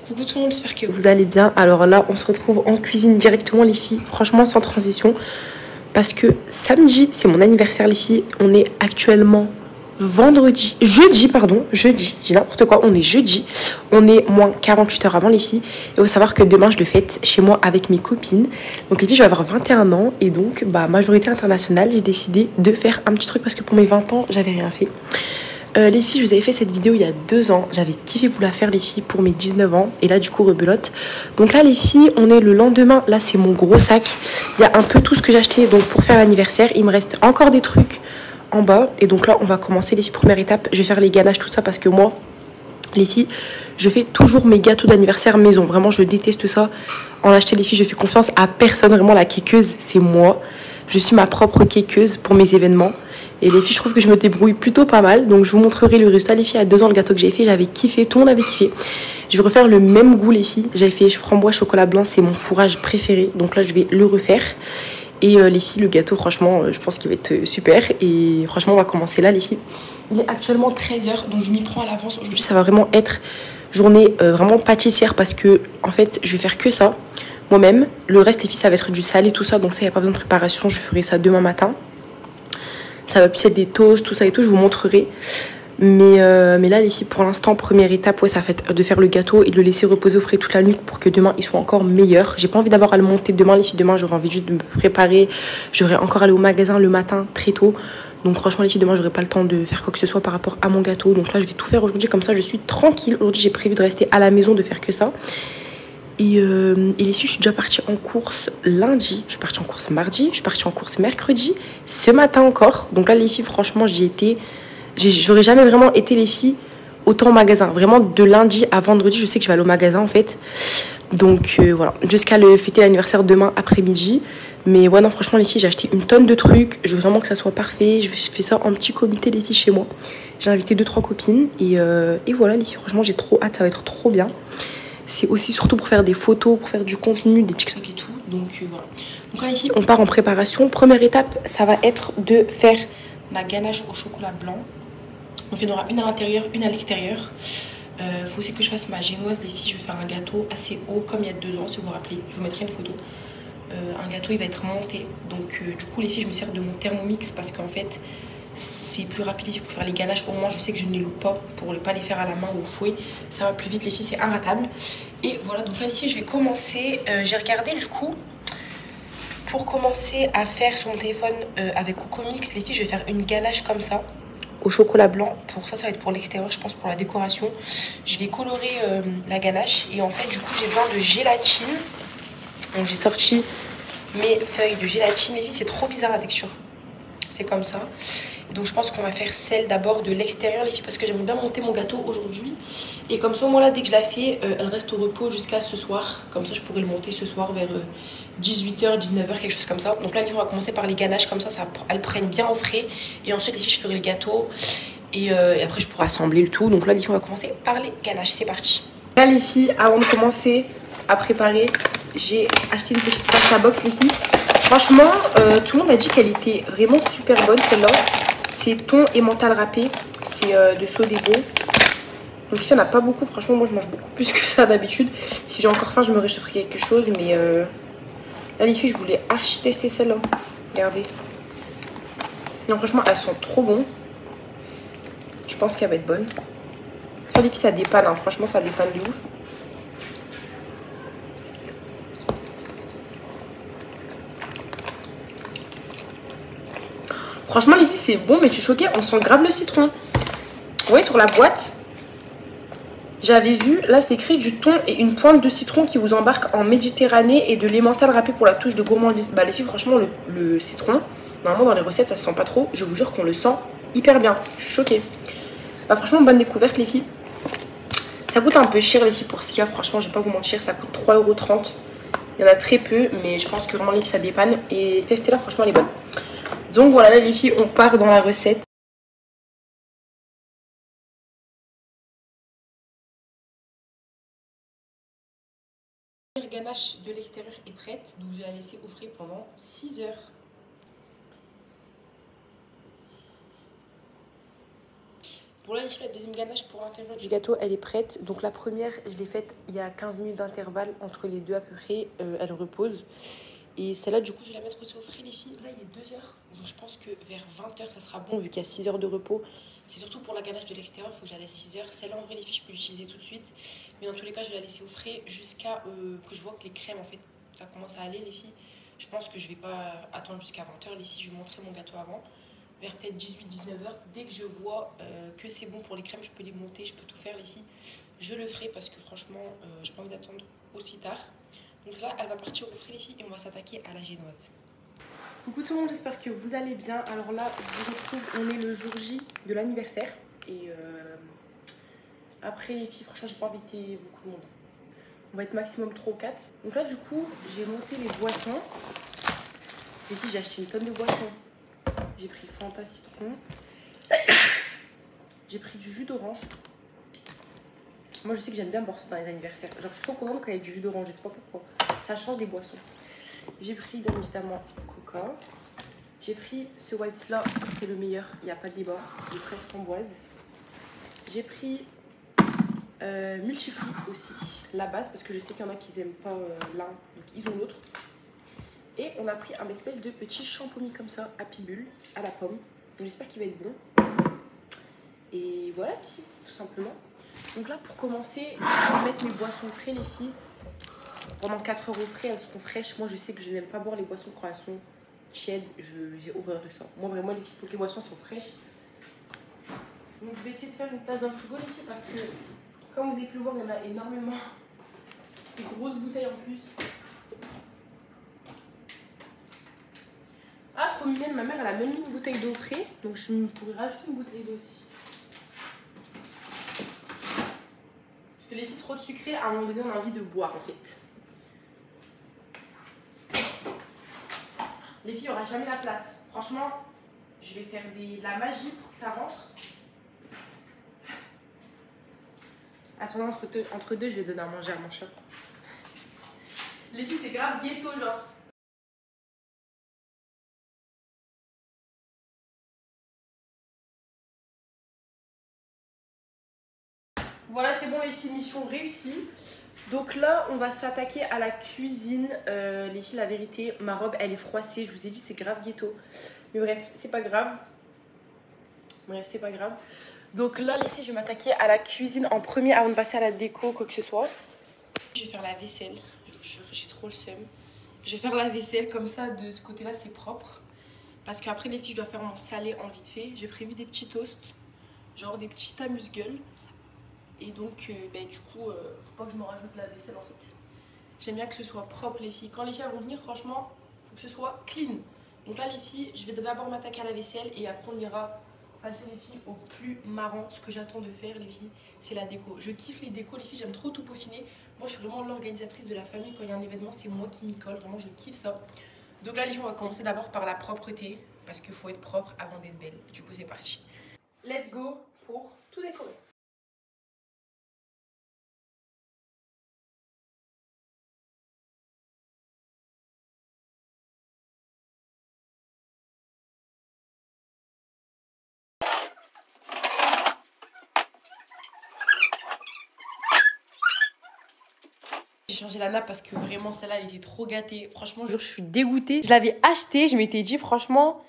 Coucou tout le monde, j'espère que vous allez bien. Alors là, on se retrouve en cuisine directement les filles, franchement sans transition. Parce que samedi, c'est mon anniversaire les filles. On est actuellement jeudi, j'ai n'importe quoi, on est jeudi. On est moins 48 heures avant les filles. Et il faut savoir que demain, je le fête chez moi avec mes copines. Donc les filles, je vais avoir 21 ans et donc, majorité internationale, j'ai décidé de faire un petit truc parce que pour mes 20 ans, j'avais rien fait. Les filles, je vous avais fait cette vidéo il y a 2 ans. J'avais kiffé vous la faire les filles pour mes 19 ans. Et là du coup rebelote. Donc là les filles, on est le lendemain. Là c'est mon gros sac. Il y a un peu tout ce que j'ai acheté donc pour faire l'anniversaire. Il me reste encore des trucs en bas. Et donc là on va commencer les filles. Première étape, je vais faire les ganaches, tout ça. Parce que moi, les filles, je fais toujours mes gâteaux d'anniversaire maison. Vraiment je déteste ça. En acheter les filles, je fais confiance à personne. Vraiment la cakeuse c'est moi. Je suis ma propre cakeuse pour mes événements. Et les filles, je trouve que je me débrouille plutôt pas mal. Donc je vous montrerai le résultat. Les filles, il y a 2 ans, le gâteau que j'ai fait, j'avais kiffé. Tout le monde avait kiffé. Je vais refaire le même goût, les filles. J'avais fait framboise chocolat blanc. C'est mon fourrage préféré. Donc là, je vais le refaire. Et les filles, le gâteau, franchement, je pense qu'il va être super. Et franchement, on va commencer là, les filles. Il est actuellement 13 h. Donc je m'y prends à l'avance. Aujourd'hui, ça va vraiment être journée vraiment pâtissière. Parce que, en fait, je vais faire que ça. Moi-même. Le reste, les filles, ça va être du salé, tout ça. Donc ça, il n'y a pas besoin de préparation. Je ferai ça demain matin. Ça va plus être des toasts, tout ça et tout, je vous montrerai. Mais là, les filles, pour l'instant, première étape, ouais, ça va être de faire le gâteau et de le laisser reposer au frais toute la nuit pour que demain, il soit encore meilleur. J'ai pas envie d'avoir à le monter demain, les filles. Demain, j'aurai envie juste de me préparer. J'aurai encore aller au magasin le matin, très tôt. Donc franchement, les filles, demain, j'aurai pas le temps de faire quoi que ce soit par rapport à mon gâteau. Donc là, je vais tout faire aujourd'hui, comme ça, je suis tranquille. Aujourd'hui, j'ai prévu de rester à la maison, de faire que ça. Et les filles, je suis déjà partie en course lundi, je suis partie en course mardi, je suis partie en course mercredi, ce matin encore. Donc là, les filles, franchement, j'y étais. J'aurais jamais vraiment été, les filles, autant au magasin. Vraiment, de lundi à vendredi, je sais que je vais aller au magasin, en fait. Donc voilà, jusqu'à le fêter l'anniversaire demain après-midi. Mais ouais, non, franchement, les filles, j'ai acheté une tonne de trucs. Je veux vraiment que ça soit parfait. Je fais ça en petit comité, les filles, chez moi. J'ai invité 2-3 copines. Et voilà, les filles, franchement, j'ai trop hâte, ça va être trop bien. C'est aussi surtout pour faire des photos, pour faire du contenu, des TikTok et tout. Donc voilà. Donc là ici, on part en préparation. Première étape, ça va être de faire ma ganache au chocolat blanc. Donc il y en aura une à l'intérieur, une à l'extérieur. Faut aussi que je fasse ma génoise, les filles. Je vais faire un gâteau assez haut, comme il y a 2 ans, si vous vous rappelez. Je vous mettrai une photo. Un gâteau, il va être monté. Donc du coup, les filles, je me sers de mon Thermomix parce qu'en fait, c'est plus rapide pour faire les ganaches. Au moins, je sais que je ne les loupe pas pour ne pas les faire à la main ou au fouet. Ça va plus vite, les filles, c'est inratable. Et voilà, donc là, les filles, je vais commencer. J'ai regardé du coup, pour commencer à faire sur mon téléphone avec Cocomix, les filles, je vais faire une ganache comme ça, au chocolat blanc. Pour ça, ça va être pour l'extérieur, je pense, pour la décoration. Je vais colorer la ganache. Et en fait, du coup, j'ai besoin de gélatine. Donc, j'ai sorti mes feuilles de gélatine. Les filles, c'est trop bizarre la texture. C'est comme ça. Donc je pense qu'on va faire celle d'abord de l'extérieur, les filles, parce que j'aimerais bien monter mon gâteau aujourd'hui. Et comme ça, moi là, dès que je la fais, elle reste au repos jusqu'à ce soir. Comme ça, je pourrais le monter ce soir vers 18 h, 19 h, quelque chose comme ça. Donc là, les filles, on va commencer par les ganaches, comme ça, elles prennent bien au frais. Et ensuite, les filles, je ferai le gâteau. Et après, je pourrai assembler le tout. Donc là, les filles, on va commencer par les ganaches. C'est parti. Là, les filles, avant de commencer à préparer, j'ai acheté une petite pasta box, les filles. Franchement, tout le monde a dit qu'elle était vraiment super bonne, celle-là. C'est thon et mental râpé. C'est de Sodebo. Donc il n'y en a pas beaucoup. Franchement, moi, je mange beaucoup plus que ça d'habitude. Si j'ai encore faim, je me réchaufferai quelque chose. Mais là, les filles, je voulais archi tester celle-là. Regardez. Non, franchement, elles sont trop bonnes. Je pense qu'elle va être bonne. Ça, les filles, ça dépanne. Hein. Franchement, ça dépanne de ouf. Franchement, les filles, c'est bon, mais tu es choquée, on sent grave le citron. Vous voyez, sur la boîte, j'avais vu, là, c'est écrit du thon et une pointe de citron qui vous embarque en Méditerranée et de l'emmental râpé pour la touche de gourmandise. Bah, les filles, franchement, le citron, normalement, dans les recettes, ça se sent pas trop. Je vous jure qu'on le sent hyper bien. Je suis choquée. Bah, franchement, bonne découverte, les filles. Ça coûte un peu cher, les filles, pour ce qu'il y a. Franchement, je vais pas vous mentir, ça coûte 3,30 €. Il y en a très peu, mais je pense que vraiment, les filles, ça dépanne. Et testez-la, franchement, elle est bonne. Donc voilà, là, les filles, on part dans la recette. La ganache de l'extérieur est prête, donc je vais la laisser au frais pendant 6 heures. Bon là les filles, la deuxième ganache pour l'intérieur du gâteau, elle est prête. Donc la première, je l'ai faite il y a 15 minutes d'intervalle entre les deux à peu près. Elle repose. Et celle-là, du coup, je vais la mettre aussi au frais, les filles. Là, il est 2 heures. Donc je pense que vers 20 heures, ça sera bon vu qu'il y a 6 heures de repos. C'est surtout pour la ganache de l'extérieur, il faut que je la laisse 6 heures. Celle-là, en vrai, les filles, je peux l'utiliser tout de suite. Mais dans tous les cas, je vais la laisser au frais jusqu'à que je vois que les crèmes, en fait, ça commence à aller, les filles. Je pense que je vais pas attendre jusqu'à 20 heures. Les filles, je vais montrer mon gâteau avant. Vers peut-être 18-19 heures, dès que je vois que c'est bon pour les crèmes, je peux les monter, je peux tout faire les filles. Je le ferai parce que franchement, j'ai pas envie d'attendre aussi tard. Donc là, elle va partir au frais les filles et on va s'attaquer à la génoise. Coucou tout le monde, j'espère que vous allez bien. Alors là, je vous retrouve, on est le jour J de l'anniversaire. Et après les filles, franchement, j'ai pas invité beaucoup de monde. On va être maximum 3 ou 4. Donc là, du coup, j'ai monté les boissons. Les filles, j'ai acheté une tonne de boissons. J'ai pris Fanta citron. J'ai pris du jus d'orange. Moi, je sais que j'aime bien boire ça dans les anniversaires. Genre, je suis trop contente quand il y a du jus d'orange. Je sais pas pourquoi. Ça change des boissons. J'ai pris, bien évidemment, Coca. J'ai pris ce White là, c'est le meilleur. Il n'y a pas de débat. Les fraises framboises. J'ai pris Multifruit aussi. La base, parce que je sais qu'il y en a qui n'aiment pas l'un. Donc, ils ont l'autre. Et on a pris un espèce de petit champomis comme ça, Happy Bull, à la pomme. J'espère qu'il va être bon. Et voilà, ici, tout simplement. Donc là, pour commencer, je vais mettre mes boissons frais, les filles. Pendant 4 heures au frais, elles seront fraîches. Moi, je sais que je n'aime pas boire les boissons quand elles sont tièdes. J'ai horreur de ça. Moi, vraiment, les filles, il faut que les boissons soient fraîches. Donc, je vais essayer de faire une place dans le frigo, les filles, parce que, comme vous avez pu le voir, il y en a énormément. Des grosses bouteilles en plus. Ah, trop mignonne, ma mère, elle a même mis une bouteille d'eau frais. Donc, je pourrais rajouter une bouteille d'eau aussi. Parce que les filles, trop de sucré, à un moment donné, on a envie de boire, en fait. Les filles, il n'y aura jamais la place. Franchement, je vais faire de la magie pour que ça rentre. Attendez, entre deux, je vais donner à manger à mon chat. Les filles, c'est grave ghetto, genre. Voilà, c'est bon, les filles, mission réussie. Donc là, on va s'attaquer à la cuisine. Les filles, la vérité, ma robe, elle est froissée. Je vous ai dit, c'est grave ghetto. Mais bref, c'est pas grave. Donc là, les filles, je vais m'attaquer à la cuisine en premier avant de passer à la déco, quoi que ce soit. Je vais faire la vaisselle. Je vous jure, j'ai trop le seum. Je vais faire la vaisselle comme ça, de ce côté-là, c'est propre. Parce qu'après, les filles, je dois faire mon salé en vite fait. J'ai prévu des petits toasts, genre des petits amuse-gueules. Et donc, du coup, faut pas que je me rajoute la vaisselle en fait. J'aime bien que ce soit propre, les filles. Quand les filles vont venir, franchement, faut que ce soit clean. Donc là, les filles, je vais d'abord m'attaquer à la vaisselle et après, on ira passer, les filles, au plus marrant. Ce que j'attends de faire, les filles, c'est la déco. Je kiffe les décos, les filles, j'aime trop tout peaufiner. Moi, je suis vraiment l'organisatrice de la famille. Quand il y a un événement, c'est moi qui m'y colle. Vraiment, je kiffe ça. Donc là, les filles, on va commencer d'abord par la propreté. Parce qu'il faut être propre avant d'être belle. Du coup, c'est parti. Let's go pour tout décorer. J'ai changé la nappe parce que vraiment celle-là elle était trop gâtée. Franchement, je suis dégoûtée. Je l'avais achetée, je m'étais dit franchement,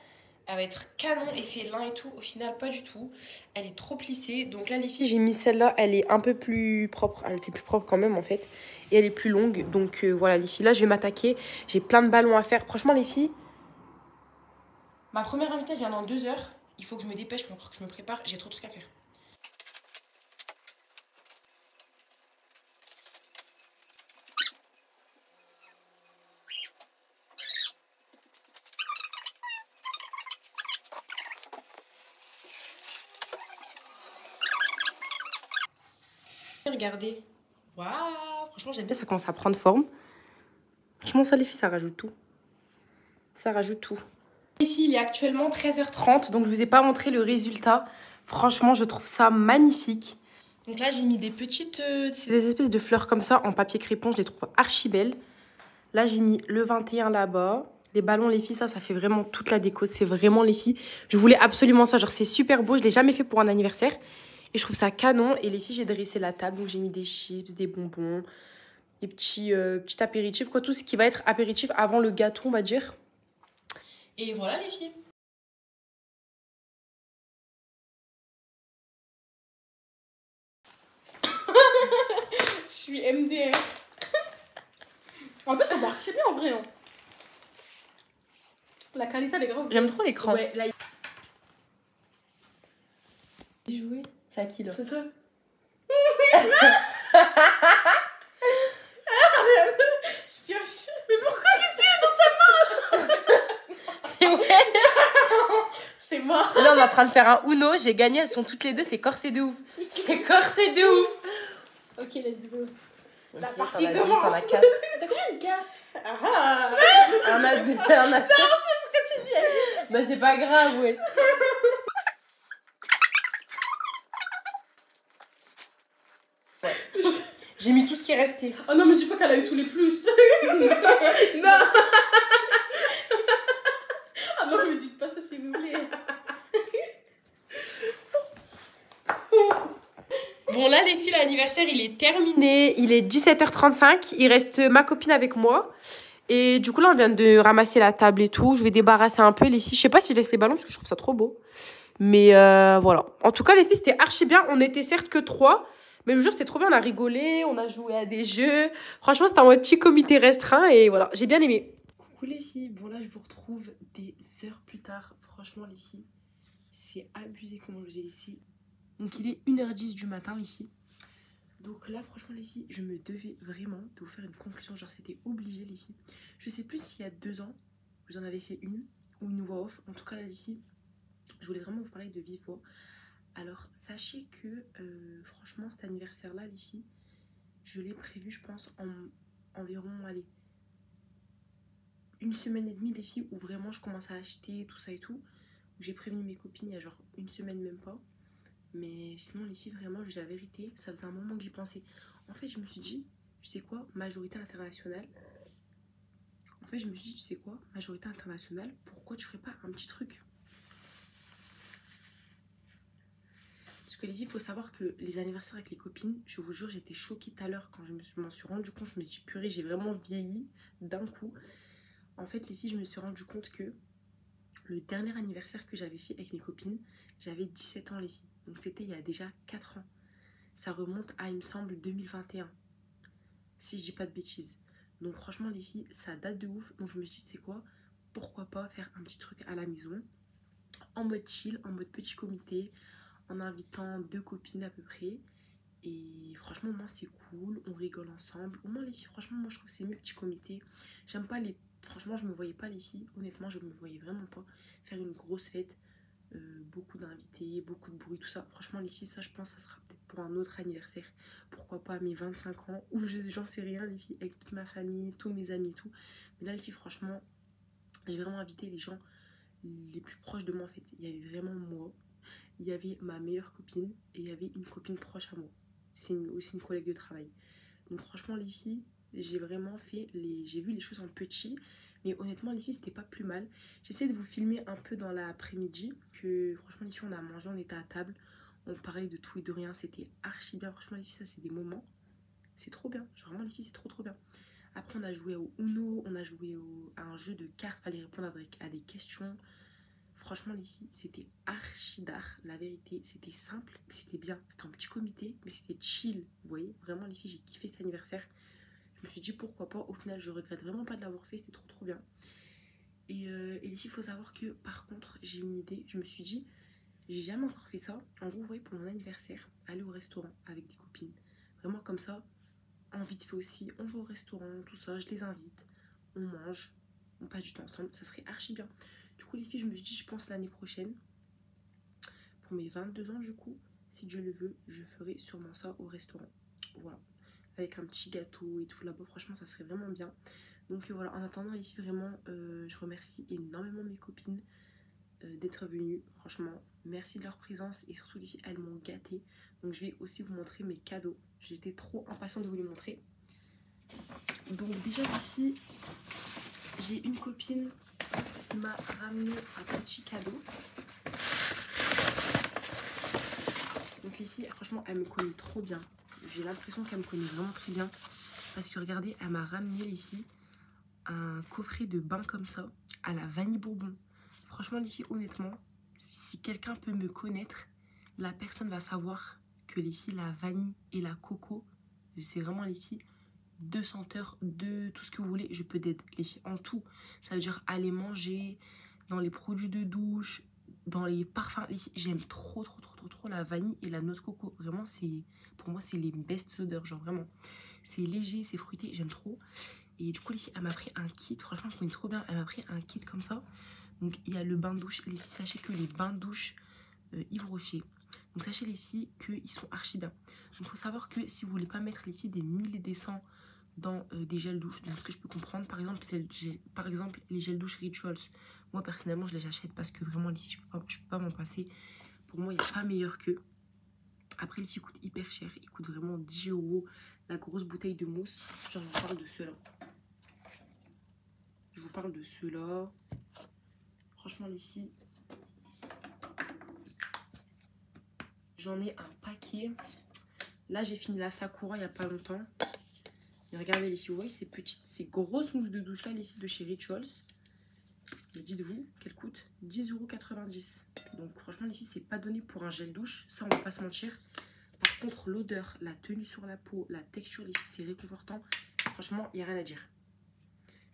elle va être canon, effet lin et tout. Au final, pas du tout. Elle est trop plissée. Donc là, les filles, j'ai mis celle-là. Elle est un peu plus propre. Elle était plus propre quand même en fait. Et elle est plus longue. Donc voilà, les filles, là, je vais m'attaquer. J'ai plein de ballons à faire. Franchement, les filles, ma première invitée vient dans 2 heures. Il faut que je me dépêche, il faut que je me prépare. J'ai trop de trucs à faire. Regardez. Waouh, franchement j'aime bien, ça commence à prendre forme. Franchement ça les filles, ça rajoute tout. Ça rajoute tout. Les filles, il est actuellement 13h30, donc je vous ai pas montré le résultat. Franchement, je trouve ça magnifique. Donc là, j'ai mis des petites... c'est des espèces de fleurs comme ça en papier crépon, je les trouve archi belles. Là, j'ai mis le 21 là-bas. Les ballons, les filles, ça fait vraiment toute la déco. C'est vraiment les filles. Je voulais absolument ça, genre c'est super beau. Je l'ai jamais fait pour un anniversaire. Et je trouve ça canon. Et les filles, j'ai dressé la table. Donc j'ai mis des chips, des bonbons, des petits apéritifs. Quoi, tout ce qui va être apéritif avant le gâteau, on va dire. Et voilà les filles. Je suis MDR. En plus, ça marche bien en vrai. Hein. La qualité, elle est grave. J'aime trop l'écran. Ouais, là. Jouer. C'est à qui là? C'est toi. Je pioche. Mais pourquoi? Qu'est-ce qu'il y a dans sa main? Ouais. C'est moi. Là, on est en train de faire un Uno. J'ai gagné. Elles sont toutes les deux. C'est corsé de ouf. C'est corsé de ouf. Ok, let's go. La Ok, partie t'en as commence. deux, t'en as 4. T'as combien de cartes? Ah. On a 2. On a 2. Pourquoi tu dis? Bah, c'est pas grave, wesh. J'ai mis tout ce qui est resté. Oh non, mais dis pas qu'elle a eu tous les plus. Non. Ah non, mais dites pas ça s'il vous plaît. Bon, là, les filles, l'anniversaire, il est terminé. Il est 17h35. Il reste ma copine avec moi. Et du coup, là, on vient de ramasser la table et tout. Je vais débarrasser un peu les filles. Je sais pas si je laisse les ballons parce que je trouve ça trop beau. Mais voilà. En tout cas, les filles, c'était archi bien. On était certes que 3. Mais le jour, c'était trop bien. On a rigolé. On a joué à des jeux. Franchement, c'était un petit comité restreint. Et voilà, j'ai bien aimé. Coucou les filles. Bon, là, je vous retrouve des heures plus tard. Franchement, les filles, c'est abusé comment je vous ai laissé. Donc, il est 1h10 du matin, les filles. Donc là, franchement, les filles, je me devais vraiment de vous faire une conclusion. Genre, c'était obligé, les filles. Je sais plus s'il y a 2 ans, vous en avez fait une ou une voix off. En tout cas, là, les filles, je voulais vraiment vous parler de vive voix. Alors, sachez que, franchement, cet anniversaire-là, les filles, je l'ai prévu, je pense, en environ, allez, 1 semaine et demie, les filles, où vraiment je commence à acheter tout ça et tout. J'ai prévenu mes copines il y a genre 1 semaine, même pas. Mais sinon, les filles, vraiment, je dis la vérité, ça faisait un moment que j'y pensais. En fait, je me suis dit, tu sais quoi, majorité internationale. En fait, je me suis dit, tu sais quoi, majorité internationale, pourquoi tu ferais pas un petit truc? Parce que les filles, il faut savoir que les anniversaires avec les copines, je vous jure, j'étais choquée tout à l'heure quand je m'en suis rendu compte. Je me suis dit, purée, j'ai vraiment vieilli d'un coup. En fait, les filles, je me suis rendu compte que le dernier anniversaire que j'avais fait avec mes copines, j'avais 17 ans, les filles. Donc c'était il y a déjà 4 ans. Ça remonte à, il me semble, 2021. Si je dis pas de bêtises. Donc franchement, les filles, ça date de ouf. Donc je me suis dit, c'est quoi? Pourquoi pas faire un petit truc à la maison, en mode chill, en mode petit comité, en invitant 2 copines à peu près. Et franchement, moi, c'est cool. On rigole ensemble. Au moins, les filles, franchement, moi, je trouve que c'est mieux petit comité. J'aime pas les... Franchement, je me voyais pas, les filles. Honnêtement, je me voyais vraiment pas faire une grosse fête. Beaucoup d'invités, beaucoup de bruit, tout ça. Franchement, les filles, ça, je pense, ça sera peut-être pour un autre anniversaire. Pourquoi pas à mes 25 ans, ou j'en sais rien, les filles, avec toute ma famille, tous mes amis et tout. Mais là, les filles, franchement, j'ai vraiment invité les gens les plus proches de moi, en fait. Il y avait vraiment moi, il y avait ma meilleure copine, et il y avait une copine proche à moi. C'est aussi une collègue de travail. Donc franchement, les filles, j'ai vraiment fait j'ai vu les choses en petit. Mais honnêtement, les filles, c'était pas plus mal. J'essaie de vous filmer un peu dans l'après-midi. Que franchement, les filles, on a mangé, on était à table. On parlait de tout et de rien. C'était archi bien. Franchement, les filles, ça, c'est des moments. C'est trop bien. Genre, vraiment, les filles, c'est trop, trop bien. Après, on a joué au Uno. On a joué à un jeu de cartes. Fallait répondre à des questions. Franchement, les filles, c'était archi d'art. La vérité, c'était simple, mais c'était bien. C'était un petit comité, mais c'était chill. Vous voyez, vraiment, les filles, j'ai kiffé cet anniversaire. Je me suis dit pourquoi pas. Au final, je regrette vraiment pas de l'avoir fait. C'était trop trop bien. Et les filles, il faut savoir que par contre, j'ai une idée. Je me suis dit, j'ai jamais encore fait ça. En gros, vous voyez, pour mon anniversaire, aller au restaurant avec des copines. Vraiment comme ça, en vite fait aussi. On va au restaurant, tout ça. Je les invite. On mange. On passe du temps ensemble. Ça serait archi bien. Du coup, les filles, je me suis dit, je pense l'année prochaine, pour mes 22 ans, du coup, si Dieu le veut, je ferai sûrement ça au restaurant. Voilà. Avec un petit gâteau et tout là-bas. Franchement, ça serait vraiment bien. Donc voilà, en attendant, les filles, vraiment, je remercie énormément mes copines d'être venues. Franchement, merci de leur présence. Et surtout, les filles, elles m'ont gâtée. Donc je vais aussi vous montrer mes cadeaux. J'étais trop impatiente de vous les montrer. Donc déjà, les filles, j'ai une copine qui m'a ramené un petit cadeau. Donc les filles, franchement, elle me connaît trop bien. J'ai l'impression qu'elle me connaît vraiment très bien. Parce que regardez, elle m'a ramené les filles un coffret de bain comme ça à la vanille bourbon. Franchement les filles, honnêtement, si quelqu'un peut me connaître, la personne va savoir que les filles, la vanille et la coco, c'est vraiment les filles, 2 senteurs, de tout ce que vous voulez, je peux d'aider les filles en tout. Ça veut dire aller manger, dans les produits de douche, dans les parfums. Les filles, j'aime trop la vanille et la noix de coco. Vraiment, pour moi, c'est les best odeurs, genre vraiment. C'est léger, c'est fruité, j'aime trop. Et du coup, les filles, elle m'a pris un kit. Franchement, je connais trop bien. Elle m'a pris un kit comme ça. Donc, il y a le bain de douche. Les filles, sachez que les bains de douche Yves Rocher. Donc, sachez les filles qu'ils sont archi bien. Donc, il faut savoir que si vous voulez pas mettre les filles des 1000 et des 100 dans des gels douche, donc ce que je peux comprendre, par exemple, les gels douche Rituals. Moi, personnellement, je les achète parce que vraiment, les filles, je peux pas m'en passer. Pour moi, il n'y a pas meilleur qu'eux. Après, les filles coûtent hyper cher. Ils coûtent vraiment 10 €. La grosse bouteille de mousse. Genre, je vous parle de ceux-là. Je vous parle de ceux-là. Franchement, les filles, j'en ai un paquet. Là, j'ai fini la Sakura il n'y a pas longtemps. Et regardez, les filles, vous voyez ces petites, ces grosses mousses de douche là, les filles de chez Rituals. Et dites-vous qu'elles coûtent 10,90 €. Donc, franchement, les filles, c'est pas donné pour un gel douche. Ça, on va pas se mentir. Par contre, l'odeur, la tenue sur la peau, la texture, les filles, c'est réconfortant. Franchement, il n'y a rien à dire.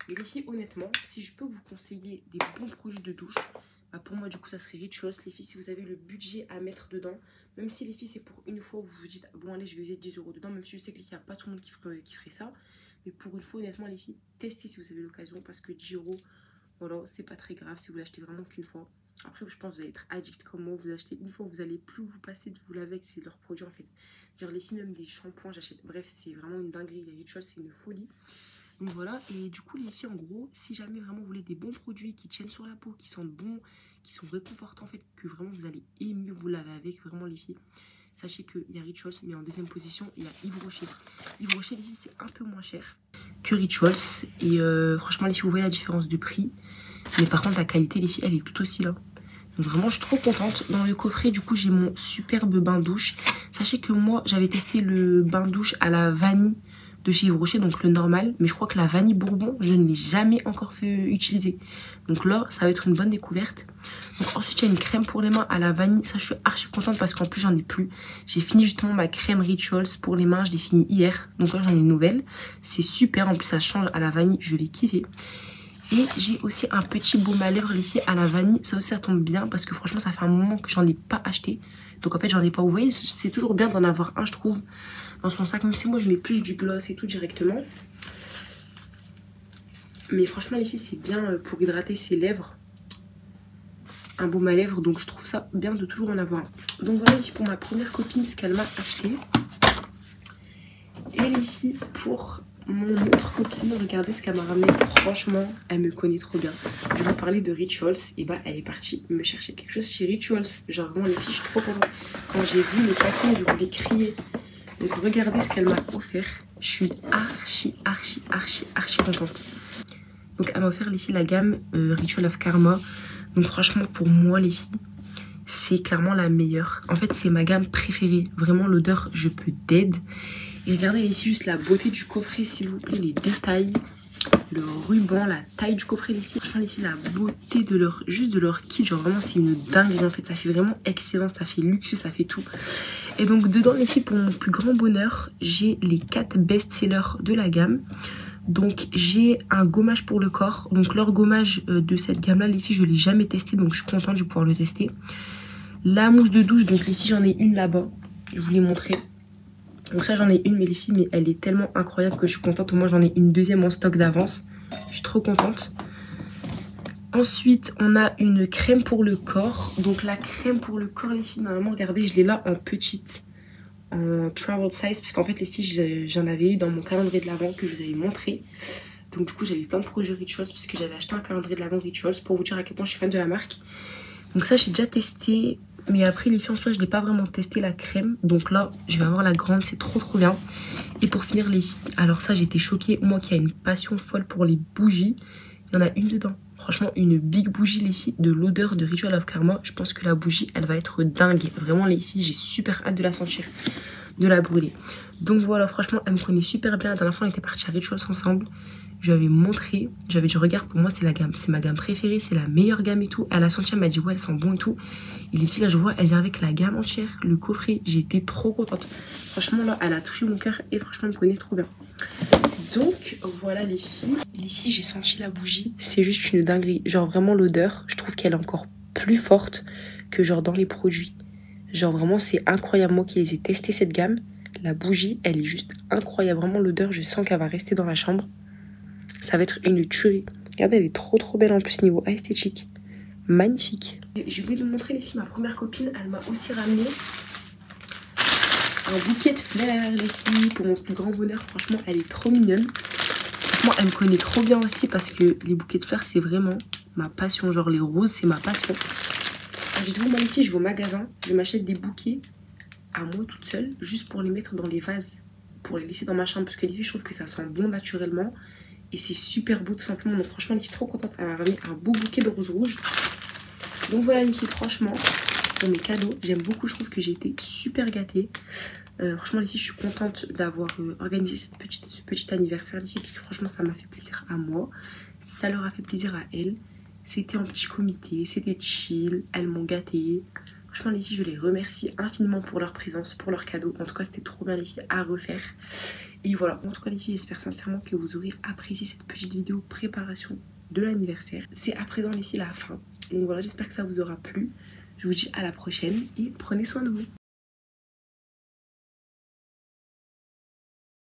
Mais les filles, honnêtement, si je peux vous conseiller des bons produits de douche, bah pour moi, du coup, ça serait Rituals. Les filles, si vous avez le budget à mettre dedans, même si les filles, c'est pour une fois où vous vous dites, bon, allez, je vais user 10 € dedans, même si je sais qu'il n'y a pas tout le monde qui ferait ça. Mais pour une fois, honnêtement, les filles, testez si vous avez l'occasion, parce que 10 €, voilà, c'est pas très grave si vous l'achetez vraiment qu'une fois. Après, je pense que vous allez être addict comme moi. Vous achetez une fois, vous allez plus vous passer de vous laver, c'est leur produit en fait. Genre les filles, même des shampoings, j'achète. Bref, c'est vraiment une dinguerie. Les Rituals, c'est une folie. Donc voilà, et du coup, les filles, en gros, si jamais vraiment vous voulez des bons produits qui tiennent sur la peau, qui sentent bon, qui sont réconfortants en fait, que vraiment vous allez aimer vous laver avec, vraiment les filles, sachez qu'il y a Rituals, mais en deuxième position, il y a Yves Rocher. Yves Rocher, les filles, c'est un peu moins cher que Rituals. Et franchement, les filles, vous voyez la différence de prix. Mais par contre, la qualité, les filles, elle est tout aussi là. Donc vraiment, je suis trop contente. Dans le coffret, du coup, j'ai mon superbe bain douche. Sachez que moi, j'avais testé le bain douche à la vanille de chez Yves Rocher, donc le normal. Mais je crois que la vanille bourbon, je ne l'ai jamais encore fait utiliser. Donc là, ça va être une bonne découverte. Donc ensuite, il y a une crème pour les mains à la vanille. Ça, je suis archi contente parce qu'en plus, j'en ai plus. J'ai fini justement ma crème Rituals pour les mains. Je l'ai fini hier. Donc là, j'en ai une nouvelle. C'est super. En plus, ça change à la vanille. Je vais kiffer. Et j'ai aussi un petit baume à lèvres, les filles, à la vanille. Ça aussi, ça tombe bien parce que franchement, ça fait un moment que j'en ai pas acheté. Donc en fait, j'en ai pas. Vous voyez, c'est toujours bien d'en avoir un, je trouve, dans son sac. Même si moi, je mets plus du gloss et tout directement. Mais franchement, les filles, c'est bien pour hydrater ses lèvres. Un baume à lèvres. Donc je trouve ça bien de toujours en avoir un. Donc voilà, les filles, pour ma première copine, ce qu'elle m'a acheté. Et les filles, pour mon autre copine, regardez ce qu'elle m'a ramené. Franchement, elle me connaît trop bien. Je vais vous parler de Rituals. Et bah, elle est partie me chercher quelque chose chez Rituals. Genre, vraiment, les filles, je suis trop contente. Quand j'ai vu le paquet, je voulais crier. Donc, regardez ce qu'elle m'a offert. Je suis archi contente. Donc, elle m'a offert, les filles, la gamme Ritual of Karma. Donc, franchement, pour moi, les filles, c'est clairement la meilleure. En fait, c'est ma gamme préférée. Vraiment, l'odeur, je peux d'aide. Et regardez ici juste la beauté du coffret, s'il vous plaît, les détails, le ruban, la taille du coffret, les filles. Franchement, ici, la beauté de leur, juste de leur kit, genre vraiment, c'est une dinguerie en fait. Ça fait vraiment excellent, ça fait luxueux, ça fait tout. Et donc, dedans, les filles, pour mon plus grand bonheur, j'ai les 4 best-sellers de la gamme. Donc, j'ai un gommage pour le corps. Donc, leur gommage de cette gamme-là, les filles, je ne l'ai jamais testé, donc je suis contente, je vais pouvoir le tester. La mousse de douche, donc les filles, j'en ai une là-bas. Je vous l'ai montré. Donc ça, j'en ai une, mais les filles, mais elle est tellement incroyable que je suis contente. Au moins, j'en ai une deuxième en stock d'avance. Je suis trop contente. Ensuite, on a une crème pour le corps. Donc la crème pour le corps, les filles, normalement, regardez, je l'ai là en petite, en travel size. Parce qu'en fait, les filles, j'en avais eu dans mon calendrier de l'Avent que je vous avais montré. Donc du coup, j'avais plein de produits Rituals parce que j'avais acheté un calendrier de l'Avent Rituals pour vous dire à quel point je suis fan de la marque. Donc ça, j'ai déjà testé. Mais après, les filles, en soi, je n'ai pas vraiment testé la crème. Donc là, je vais avoir la grande. C'est trop bien. Et pour finir, les filles, alors ça, j'étais choquée. Moi qui ai une passion folle pour les bougies, il y en a une dedans. Franchement, une big bougie, les filles, de l'odeur de Ritual of Karma. Je pense que la bougie, elle va être dingue. Vraiment, les filles, j'ai super hâte de la sentir, de la brûler. Donc voilà, franchement, elle me connaît super bien. La dernière fois, on était partis à Rituals ensemble. Je lui avais montré, j'avais dit regarde, pour moi c'est la gamme, c'est ma gamme préférée, c'est la meilleure gamme et tout. Elle a senti, elle m'a dit ouais, elle sent bon et tout. Et les filles là, je vois, elle vient avec la gamme entière, le coffret. J'ai été trop contente. Franchement là, elle a touché mon cœur et franchement, elle me connaît trop bien. Donc voilà les filles. Les filles, j'ai senti la bougie, c'est juste une dinguerie. Genre vraiment l'odeur, je trouve qu'elle est encore plus forte que genre dans les produits. Genre vraiment c'est incroyable, moi qui les ai testés cette gamme. La bougie, elle est juste incroyable. Vraiment l'odeur, je sens qu'elle va rester dans la chambre. Ça va être une tuerie. Regardez, elle est trop belle en plus niveau esthétique. Magnifique. J'ai oublié de vous montrer les filles. Ma première copine, elle m'a aussi ramené un bouquet de fleurs, les filles, pour mon plus grand bonheur. Franchement, elle est trop mignonne. Franchement, elle me connaît trop bien aussi parce que les bouquets de fleurs, c'est vraiment ma passion. Genre les roses, c'est ma passion. Je dis, moi les filles, je vais au magasin, je m'achète des bouquets à moi toute seule, juste pour les mettre dans les vases, pour les laisser dans ma chambre. Parce que les filles, je trouve que ça sent bon naturellement. Et c'est super beau tout simplement. Donc franchement, les filles, trop contente. Elle m'a ramené un beau bouquet de roses rouges. Donc voilà les filles, franchement, pour mes cadeaux, j'aime beaucoup. Je trouve que j'ai été super gâtée. Franchement les filles, je suis contente d'avoir organisé ce petit anniversaire les filles. Parce que franchement, ça m'a fait plaisir à moi. Ça leur a fait plaisir à elles. C'était en petit comité, c'était chill. Elles m'ont gâtée. Franchement les filles, je les remercie infiniment pour leur présence, pour leurs cadeaux. En tout cas, c'était trop bien les filles à refaire. Et voilà, en tout cas les filles, j'espère sincèrement que vous aurez apprécié cette petite vidéo préparation de l'anniversaire. C'est à présent les filles la fin. Donc voilà, j'espère que ça vous aura plu. Je vous dis à la prochaine et prenez soin de vous.